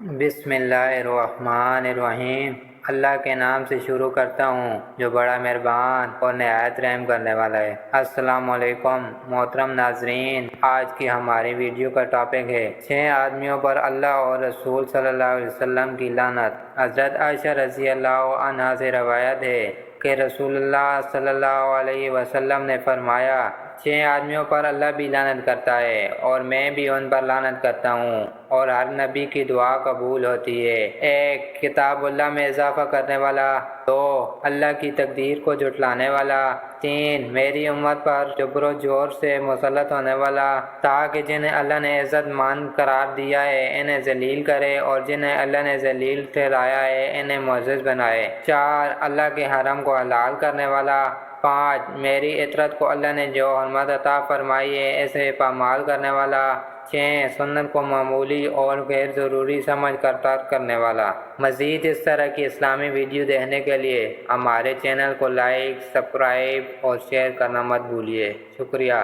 بسم اللہ الرحمن الرحیم۔ اللہ کے نام سے شروع کرتا ہوں جو بڑا مہربان اور نہایت رحم کرنے والا ہے۔ السلام علیکم محترم ناظرین، آج کی ہماری ویڈیو کا ٹاپک ہے 6 آدمیوں پر اللہ اور رسول صلی اللہ علیہ وسلم کی لعنت۔ حضرت عائشہ رضی اللہ عنہا سے روایت ہے کہ رسول اللہ صلی اللہ علیہ وسلم نے فرمایا 6 آدمیوں پر اللہ بھی لعنت کرتا ہے اور میں بھی ان پر لعنت کرتا ہوں اور ہر نبی کی دعا قبول ہوتی ہے۔ 1 کتاب اللہ میں اضافہ کرنے والا، 2 اللہ کی تقدیر کو جھٹلانے والا، 3 میری امت پر جبر و جور سے مسلط ہونے والا تاکہ جنہیں اللہ نے عزت مند قرار دیا ہے انہیں ذلیل کرے اور جنہیں اللہ نے ذلیل ٹھہرایا ہے انہیں معزز بنائے، 4 اللہ کے حرم کو حلال کرنے والا، 5 میری اطرت کو اللہ نے جو حرمت عطا فرمائی ہے اسے پامال کرنے والا، 6 سنت کو معمولی اور غیر ضروری سمجھ کر ترک کرنے والا۔ مزید اس طرح کی اسلامی ویڈیو دیکھنے کے لیے ہمارے چینل کو لائک، سبسکرائب اور شیئر کرنا مت بھولیے۔ شکریہ۔